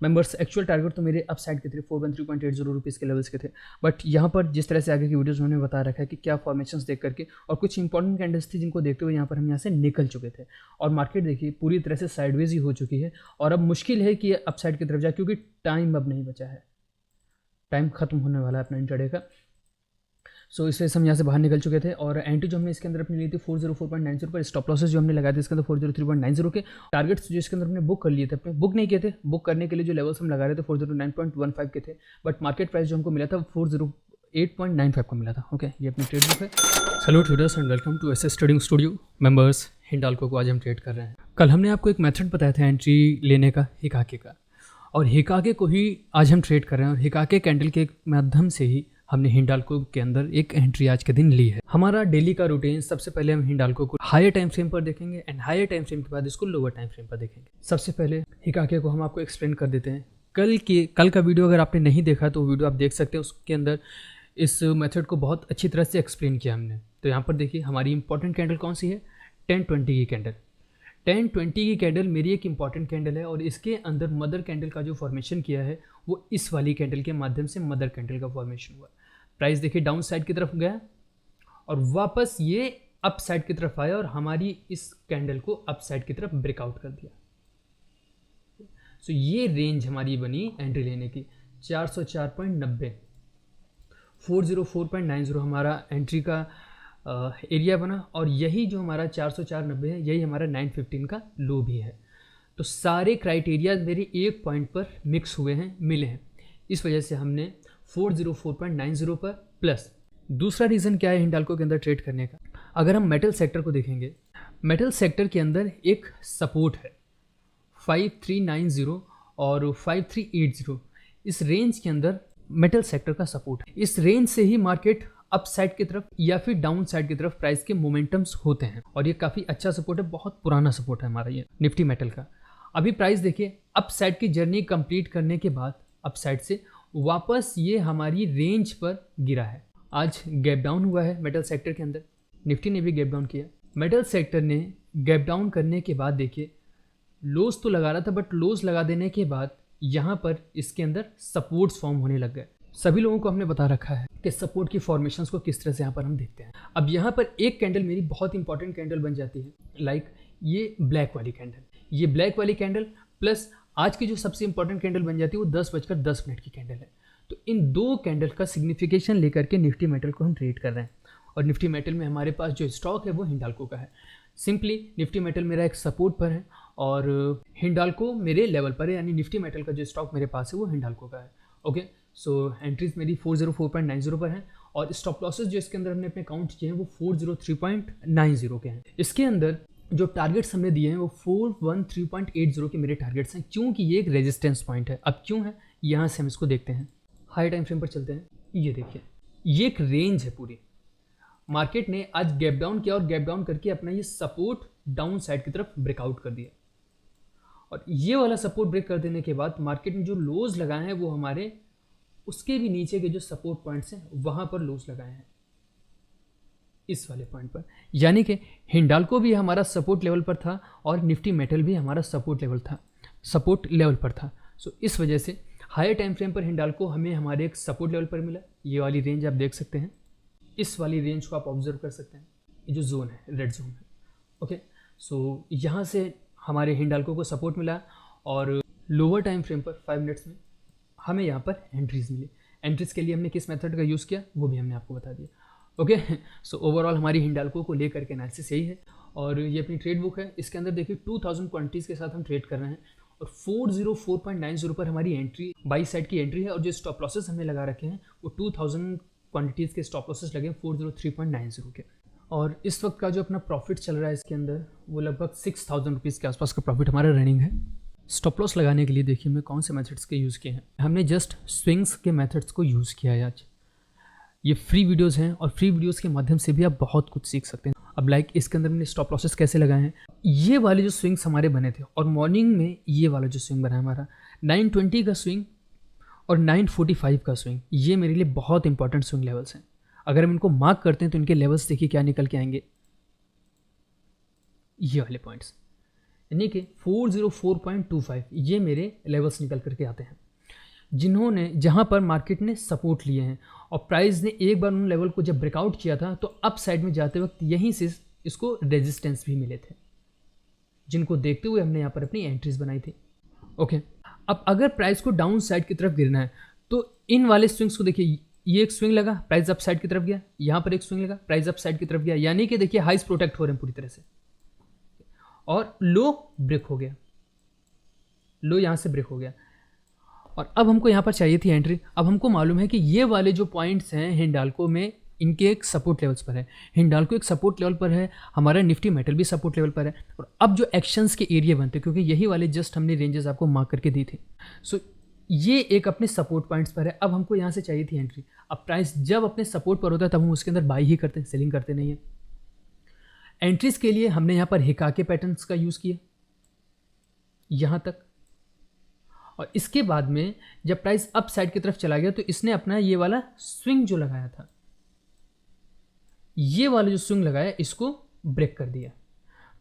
Members actual target तो मेरे up side के थे 413.80 रुपीज़ के लेवल्स के थे, बट यहाँ पर जिस तरह से आगे की वीडियोज़ उन्होंने बता रखा है कि क्या फॉर्मेशंस देख करके और कुछ इंपॉर्टेंट कैंडल्स थी जिनको देखते हुए यहाँ पर हम यहाँ से निकल चुके थे और मार्केट देखिए पूरी तरह से साइडवेज ही हो चुकी है और अब मुश्किल है कि अप साइड की तरफ जाए क्योंकि टाइम अब नहीं बचा है, टाइम खत्म होने वाला है अपना इंट्राडे का। सो इस वजह से हम यहाँ से बाहर निकल चुके थे और एंट्री जो हमने इसके अंदर अपनी ली थी 404.90 पर, स्टॉप लॉसेस जो हमने लगाए थे इसके अंदर 403.90 के, टारगेट्स जो इसके अंदर हमने बुक कर लिए थे, अपने बुक नहीं किए थे, बुक करने के लिए जो लेवल्स हम लगा रहे थे 409.15 के थे, बट मार्केट प्राइस जो हमको मिला था 408.95 का मिला था। ओके, ये अपनी ट्रेड बुक है। Hello traders and welcome to SS trading studio. Members, Hindalco को आज हम ट्रेड कर रहे हैं। कल हमने आपको एक मेथड बताया था एंट्री लेने का, हिकाके का, और हिकाके को ही आज हम ट्रेड कर रहे हैं और हिकाके कैंडल के माध्यम से ही हमने हिंडाल्को के अंदर एक एंट्री आज के दिन ली है। हमारा डेली का रूटीन, सबसे पहले हम हिंडाल्को को हायर टाइम फ्रेम पर देखेंगे एंड हायर टाइम फ्रेम के बाद इसको लोअर टाइम फ्रेम पर देखेंगे। सबसे पहले हिकाके को हम आपको एक्सप्लेन कर देते हैं। कल का वीडियो अगर आपने नहीं देखा तो वीडियो आप देख सकते हैं, उसके अंदर इस मेथड को बहुत अच्छी तरह से एक्सप्लेन किया हमने। तो यहाँ पर देखिए हमारी इंपॉर्टेंट कैंडल कौन सी है, 10-20 की कैंडल। 10-20 की कैंडल मेरी एक इंपॉर्टेंट कैंडल है और इसके अंदर मदर कैंडल का जो फॉर्मेशन किया है वो इस वाली कैंडल के माध्यम से मदर कैंडल का फॉर्मेशन हुआ। प्राइस देखिए डाउन साइड की तरफ गया और वापस ये अप साइड की तरफ आया और हमारी इस कैंडल को अप साइड की तरफ ब्रेकआउट कर दिया। सो ये रेंज हमारी बनी एंट्री लेने की 404.90, 404.90 हमारा एंट्री का एरिया बना और यही जो हमारा 404.90 है यही हमारा 915 का लो भी है। तो सारे क्राइटेरिया मेरे एक पॉइंट पर मिक्स हुए हैं, मिले हैं, इस वजह से हमने 404.90 पर प्लस। दूसरा रीज़न क्या है हिंडाल्को के अंदर ट्रेड करने का, अगर हम मेटल सेक्टर को देखेंगे, मेटल सेक्टर के अंदर एक सपोर्ट है 5390 और 5380, इस रेंज के अंदर मेटल सेक्टर का सपोर्ट है। इस रेंज से ही मार्केट अप साइड की तरफ या फिर डाउन साइड की तरफ प्राइस के मोमेंटम्स होते हैं और ये काफ़ी अच्छा सपोर्ट है, बहुत पुराना सपोर्ट है हमारा ये निफ्टी मेटल का। अभी प्राइस देखिए अप साइड की जर्नी कंप्लीट करने के बाद अप साइड से वापस ये हमारी रेंज पर गिरा है। आज गैप डाउन हुआ है मेटल सेक्टर के अंदर, निफ्टी ने भी गैप डाउन किया। मेटल सेक्टर ने गैप डाउन करने के बाद देखिए लोज तो लगा रहा था, बट लोज लगा देने के बाद यहाँ पर इसके अंदर सपोर्ट्स फॉर्म होने लग गए। सभी लोगों को हमने बता रखा है कि सपोर्ट की फॉर्मेशंस को किस तरह से यहाँ पर हम देखते हैं। अब यहाँ पर एक कैंडल मेरी बहुत इंपॉर्टेंट कैंडल बन जाती है, लाइक ये ब्लैक वाली कैंडल, ये ब्लैक वाली कैंडल प्लस आज की जो सबसे इंपॉर्टेंट कैंडल बन जाती है वो 10:10 की कैंडल है। तो इन दो कैंडल का सिग्निफिकेशन लेकर के निफ्टी मेटल को हम ट्रेड कर रहे हैं और निफ्टी मेटल में हमारे पास जो स्टॉक है वो हिंडाल्को का है। सिंपली निफ्टी मेटल मेरा एक सपोर्ट पर है और हिंडाल्को मेरे लेवल पर है, यानी निफ्टी मेटल का जो स्टॉक मेरे पास है वो हिंडाल्को का है। ओके, सो एंट्रीज मेरी 404.90 पर है और स्टॉप लॉसेस जो इसके अंदर हमने अपने काउंट किए हैं वो 403.90 के हैं। इसके अंदर जो टारगेट्स हमने दिए हैं वो 413.80 के मेरे टारगेट्स हैं, क्योंकि ये एक रेजिस्टेंस पॉइंट है। अब क्यों है, यहाँ से हम इसको देखते हैं। हाई टाइम फ्रेम पर चलते हैं, ये देखिए ये एक रेंज है पूरी। मार्केट ने आज गैप डाउन किया और गैप डाउन करके अपना ये सपोर्ट डाउन साइड की तरफ ब्रेकआउट कर दिया और ये वाला सपोर्ट ब्रेक कर देने के बाद मार्केट में जो लोज लगाए हैं वो हमारे उसके भी नीचे के जो सपोर्ट पॉइंट्स हैं वहां पर लोज लगाए हैं, इस वाले पॉइंट पर। यानी कि हिंडाल्को भी हमारा सपोर्ट लेवल पर था और निफ्टी मेटल भी हमारा सपोर्ट लेवल पर था। सो इस वजह से हायर टाइम फ्रेम पर हिंडाल्को हमें हमारे एक सपोर्ट लेवल पर मिला। ये वाली रेंज आप देख सकते हैं, इस वाली रेंज को आप ऑब्जर्व कर सकते हैं, ये जो जोन है रेड जोन है। ओके, सो यहाँ से हमारे हिंडाल्को को सपोर्ट मिला और लोअर टाइम फ्रेम पर 5 मिनट्स में हमें यहाँ पर एंट्रीज मिली। एंट्रीज के लिए हमने किस मेथड का यूज़ किया वो भी हमने आपको बता दिया। ओके, सो ओवरऑल हमारी हिंडाल्को को लेकर के एनालिसिस यही है और ये अपनी ट्रेड बुक है। इसके अंदर देखिए 2000 क्वांटिटीज़ के साथ हम ट्रेड कर रहे हैं और 404.90 पर हमारी एंट्री बाई साइड की एंट्री है और जो स्टॉप लॉसेस हमने लगा रखे हैं वो 2000 क्वांटिटीज़ के स्टॉप लॉसेस लगे 403.90 के। और इस वक्त का जो अपना प्रॉफिट चल रहा है इसके अंदर वो लगभग 6000 रुपीज़ के आसपास का प्रॉफिट हमारा रनिंग है। स्टॉप लॉस लगाने के लिए देखिए मैं कौन से मेथड्स के यूज़ किए हैं। हमने जस्ट स्विंग्स के मेथड्स को यूज़ किया है आज। ये फ्री वीडियोस हैं और फ्री वीडियोस के माध्यम से भी आप बहुत कुछ सीख सकते हैं। अब लाइक इसके अंदर मैंने स्टॉप लॉसेस कैसे लगाए हैं, ये वाले जो स्विंग्स हमारे बने थे और मॉर्निंग में ये वाला जो स्विंग बना है हमारा 920 का स्विंग और 945 का स्विंग, ये मेरे लिए बहुत इंपॉर्टेंट स्विंग लेवल्स हैं। अगर हम इनको मार्क करते हैं तो इनके लेवल्स देखिए क्या निकल के आएंगे, ये वाले पॉइंट्स। यानी कि 404.25 ये मेरे लेवल्स निकल करके आते हैं, जिन्होंने जहाँ पर मार्केट ने सपोर्ट लिए हैं और प्राइस ने एक बार उन लेवल को जब ब्रेकआउट किया था तो अप साइड में जाते वक्त यहीं से इसको रेजिस्टेंस भी मिले थे, जिनको देखते हुए हमने यहाँ पर अपनी एंट्रीज बनाई थी। ओके, अब अगर प्राइस को डाउन साइड की तरफ गिरना है तो इन वाले स्विंग्स को देखिए, ये एक स्विंग लगा, प्राइस अप साइड की तरफ गया, यहाँ पर एक स्विंग लगा, प्राइस अप साइड की तरफ गया, यानी कि देखिए हाइस प्रोटेक्ट हो रहे हैं पूरी तरह से, और लो ब्रेक हो गया, लो यहाँ से ब्रेक हो गया। और अब हमको यहाँ पर चाहिए थी एंट्री। अब हमको मालूम है कि ये वाले जो पॉइंट्स हैं हिंडाल्को में, इनके एक सपोर्ट लेवल्स पर है, हिंडाल्को एक सपोर्ट लेवल पर है, हमारा निफ्टी मेटल भी सपोर्ट लेवल पर है। और अब जो एक्शंस के एरिया बनते हैं, क्योंकि यही वाले जस्ट हमने रेंजेस आपको मार्क करके दी थी, सो ये एक अपने सपोर्ट पॉइंट्स पर है। अब हमको यहाँ से चाहिए थी एंट्री। अब प्राइस जब अपने सपोर्ट पर होता है तब हम उसके अंदर बाई ही करते हैं, सेलिंग करते नहीं है। एंट्रीज के लिए हमने यहाँ पर हिकाके पैटर्न्स का यूज़ किया यहाँ तक, और इसके बाद में जब प्राइस अप साइड की तरफ चला गया तो इसने अपना ये वाला स्विंग जो लगाया था, ये वाला जो स्विंग लगाया इसको ब्रेक कर दिया।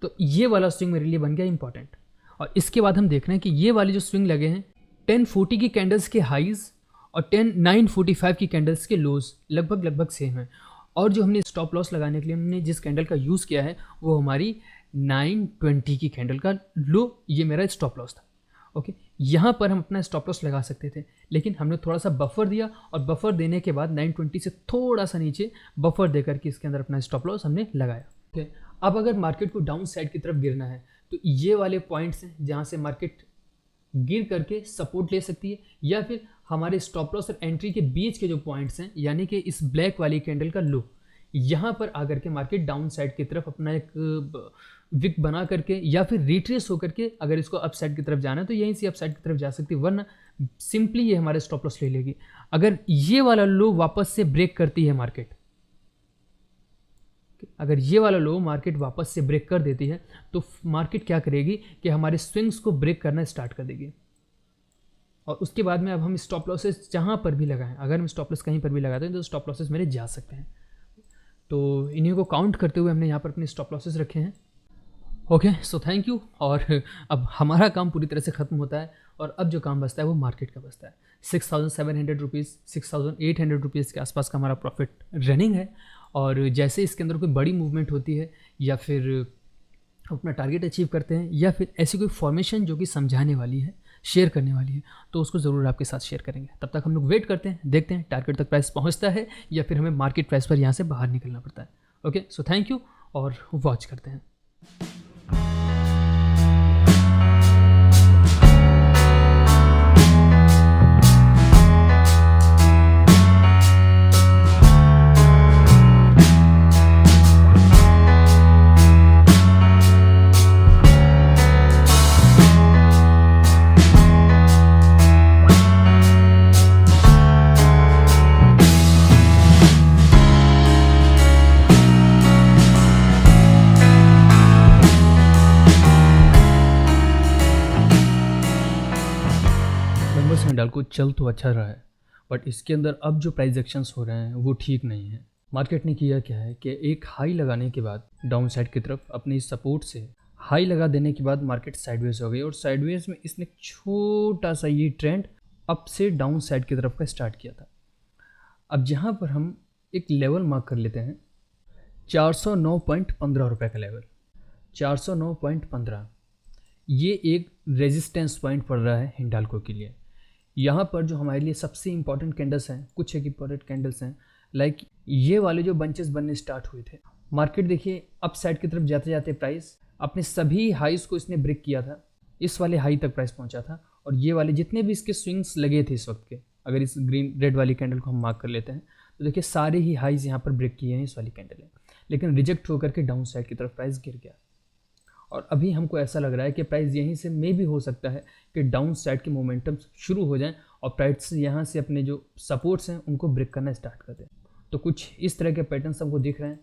तो ये वाला स्विंग मेरे लिए बन गया इंपॉर्टेंट। और इसके बाद हम देख रहे हैं कि ये वाले जो स्विंग लगे हैं 1040 की कैंडल्स के हाईज और 945 की कैंडल्स के लोज लगभग सेम है। और जो हमने स्टॉप लॉस लगाने के लिए हमने जिस कैंडल का यूज़ किया है वो हमारी 920 की कैंडल का लो, ये मेरा स्टॉप लॉस था। ओके, यहाँ पर हम अपना स्टॉप लॉस लगा सकते थे, लेकिन हमने थोड़ा सा बफर दिया और बफर देने के बाद 920 से थोड़ा सा नीचे बफर देकर के इसके अंदर अपना स्टॉप लॉस हमने लगाया। ओके, अब अगर मार्केट को डाउन साइड की तरफ गिरना है तो ये वाले पॉइंट्स हैं जहाँ से मार्केट गिर करके सपोर्ट ले सकती है, या फिर हमारे स्टॉप लॉस और एंट्री के बीच के जो पॉइंट्स हैं, यानी कि इस ब्लैक वाली कैंडल का लो, यहाँ पर आकर के मार्केट डाउन साइड की तरफ अपना एक विक बना करके या फिर रिट्रेस होकर के अगर इसको अप साइड की तरफ जाना है तो यहीं से अप साइड की तरफ जा सकती है, वरना सिंपली ये हमारे स्टॉप लॉस ले लेगी। अगर ये वाला लो वापस से ब्रेक करती है मार्केट, अगर ये वाला लो मार्केट वापस से ब्रेक कर देती है तो मार्केट क्या करेगी कि हमारे स्विंग्स को ब्रेक करना स्टार्ट कर देगी। और उसके बाद में अब हम स्टॉप लॉसेस जहाँ पर भी लगाएं, अगर हम स्टॉप लॉस कहीं पर भी लगाते हैं तो स्टॉप लॉसेस मेरे जा सकते हैं। तो इन्हीं को काउंट करते हुए हमने यहाँ पर अपने स्टॉप लॉसेस रखे हैं। Okay, so thank you. और अब हमारा काम पूरी तरह से ख़त्म होता है और अब जो काम बचता है वो मार्केट का बचता है। 6700 रुपीज़ 6800 रुपीज़ के आसपास का हमारा प्रॉफिट रनिंग है। और जैसे इसके अंदर कोई बड़ी मूवमेंट होती है या फिर अपना टारगेट अचीव करते हैं या फिर ऐसी कोई फॉर्मेशन जो कि समझाने वाली है, शेयर करने वाली है, तो उसको ज़रूर आपके साथ शेयर करेंगे। तब तक हम लोग वेट करते हैं, देखते हैं टारगेट तक प्राइस पहुंचता है या फिर हमें मार्केट प्राइस पर यहाँ से बाहर निकलना पड़ता है। ओके, सो थैंक यू और वॉच करते हैं। हिंडाल्को चल तो अच्छा रहा है, बट इसके अंदर अब जो प्राइस एक्शंस हो रहे हैं वो ठीक नहीं है। मार्केट ने किया क्या है कि एक हाई लगाने के बाद डाउन साइड की तरफ अपनी सपोर्ट से हाई लगा देने के बाद मार्केट साइडवेज हो गई और साइडवेज में इसने छोटा सा ये ट्रेंड अप से डाउन साइड की तरफ का स्टार्ट किया था। अब जहाँ पर हम एक लेवल मार्क कर लेते हैं 409.15 रुपये का लेवल, 409.15, ये एक रेजिस्टेंस पॉइंट पड़ रहा है हिंडाल्को के लिए। यहाँ पर जो हमारे लिए सबसे इंपॉर्टेंट कैंडल्स हैं, कुछ एक इंपॉर्टेंट कैंडल्स हैं, लाइक ये वाले जो बंचेस बनने स्टार्ट हुए थे, मार्केट देखिए अप साइड की तरफ जाते जाते प्राइस अपने सभी हाईस को इसने ब्रेक किया था, इस वाले हाई तक प्राइस पहुँचा था। और ये वाले जितने भी इसके स्विंग्स लगे थे इस वक्त के, अगर इस ग्रीन रेड वाली कैंडल को हम मार्क कर लेते हैं तो देखिए सारे ही हाईज यहाँ पर ब्रेक किए हैं इस वाली कैंडल ने, लेकिन रिजेक्ट होकर के डाउन साइड की तरफ प्राइस गिर गया। और अभी हमको ऐसा लग रहा है कि प्राइस यहीं से मे भी हो सकता है कि डाउन साइड के मोमेंटम शुरू हो जाएं और प्राइस यहाँ से अपने जो सपोर्ट्स हैं उनको ब्रेक करना स्टार्ट कर दें। तो कुछ इस तरह के पैटर्न्स हमको दिख रहे हैं।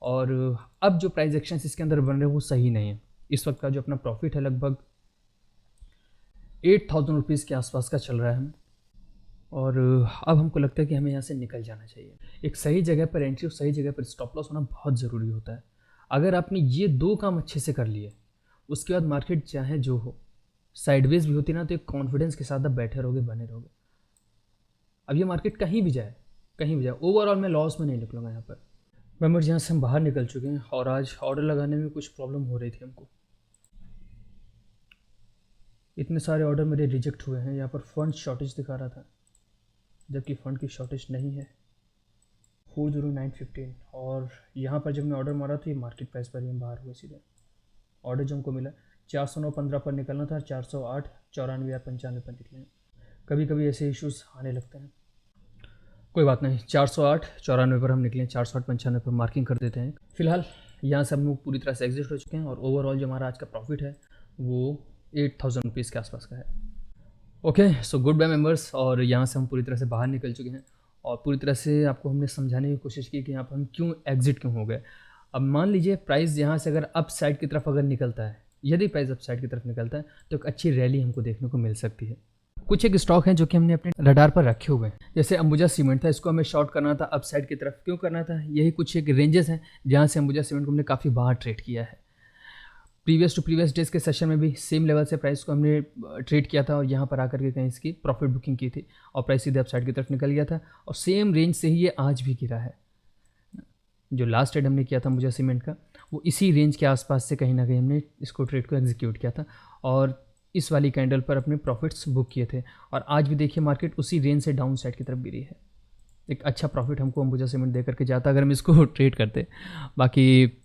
और अब जो प्राइस एक्शंस इसके अंदर बन रहे हैं वो सही नहीं है। इस वक्त का जो अपना प्रॉफिट है लगभग 8000 रुपीज़ के आसपास का चल रहा है हमें, और अब हमको लगता है कि हमें यहाँ से निकल जाना चाहिए। एक सही जगह पर एंट्री और सही जगह पर स्टॉप लॉस होना बहुत ज़रूरी होता है। अगर आपने ये दो काम अच्छे से कर लिए उसके बाद मार्केट चाहे जो हो, साइडवेज भी होती ना तो एक कॉन्फिडेंस के साथ आप बैठे रहोगे, बने रहोगे। अब ये मार्केट कहीं भी जाए, ओवरऑल मैं लॉस में नहीं निकलूँगा यहाँ पर। मेंबर्स, यहाँ से हम बाहर निकल चुके हैं और आज ऑर्डर लगाने में कुछ प्रॉब्लम हो रही थी हमको। इतने सारे ऑर्डर मेरे रिजेक्ट हुए हैं। यहाँ पर फंड शॉर्टेज दिखा रहा था, जबकि फ़ंड की शॉर्टेज नहीं है। 40915 और यहाँ पर जब मैं ऑर्डर मारा तो ये मार्केट प्राइस पर ही हम बाहर हुए सीधे। ऑर्डर जो हमको मिला 409.15 पर निकलना था, 408, 94 या 95 पर निकले हैं। कभी कभी ऐसे इश्यूज आने लगते हैं, कोई बात नहीं। 408, 94 पर हम निकले, 408, 95 पर मार्किंग कर देते हैं। फिलहाल यहाँ से हम लोग पूरी तरह से एग्जिट हो चुके हैं और ओवरऑल जो हमारा आज का प्रॉफिट है वो 8000 रुपीज़ के आसपास का है। Okay, so goodbye members. और यहाँ से हम पूरी तरह से बाहर निकल चुके हैं और पूरी तरह से आपको हमने समझाने की कोशिश की कि यहाँ पर हम क्यों एग्जिट क्यों हो गए। अब मान लीजिए प्राइस यहाँ से अगर अप साइड की तरफ अगर निकलता है, यदि प्राइस अप साइड की तरफ निकलता है तो एक अच्छी रैली हमको देखने को मिल सकती है। कुछ एक स्टॉक हैं जो कि हमने अपने रडार पर रखे हुए हैं, जैसे अंबुजा सीमेंट था, इसको हमें शॉर्ट करना था अप साइड की तरफ। क्यों करना था? यही कुछ एक रेंजेस हैं जहाँ से अंबुजा सीमेंट को हमने काफ़ी बाहर ट्रेड किया है। प्रीवियस डेज के सेशन में भी सेम लेवल से प्राइस को हमने ट्रेड किया था और यहाँ पर आकर के कहीं इसकी प्रॉफिट बुकिंग की थी और प्राइस सीधे अप साइड की तरफ निकल गया था और सेम रेंज से ही ये आज भी गिरा है। जो लास्ट ट्रेड हमने किया था अंबुजा सीमेंट का, वो इसी रेंज के आसपास से कहीं ना कहीं हमने इसको ट्रेड को एग्जीक्यूट किया था और इस वाली कैंडल पर अपने प्रॉफिट्स बुक किए थे। और आज भी देखिए मार्केट उसी रेंज से डाउन साइड की तरफ गिरी है। एक अच्छा प्रॉफिट हमको अंबुजा सीमेंट दे करके जाता अगर हम इसको ट्रेड करते। बाकी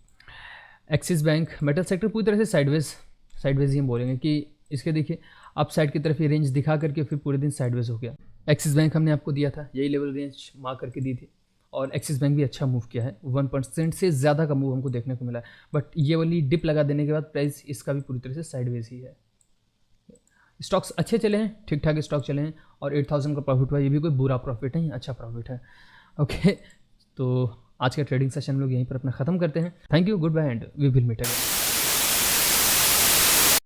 एक्सिस बैंक मेटल सेक्टर पूरी तरह से साइडवेज ही हम बोलेंगे कि इसके देखिए अप साइड की तरफ ये रेंज दिखा करके फिर पूरे दिन साइडवेज हो गया। एक्सिस बैंक हमने आपको दिया था, यही लेवल रेंज मार्क करके दी थी और एक्सिस बैंक भी अच्छा मूव किया है। 1% से ज़्यादा का मूव हमको देखने को मिला है, बट ये वाली डिप लगा देने के बाद प्राइस इसका भी पूरी तरह से साइडवेज ही है। स्टॉक्स अच्छे चले हैं, ठीक ठाक स्टॉक चले हैं और 8000 का प्रॉफिट हुआ, ये भी कोई बुरा प्रॉफिट नहीं, अच्छा प्रॉफिट है। ओके, तो आज का ट्रेडिंग सेशन हम लोग यहीं पर अपना ख़त्म करते हैं। Thank you, goodbye and we will meet again.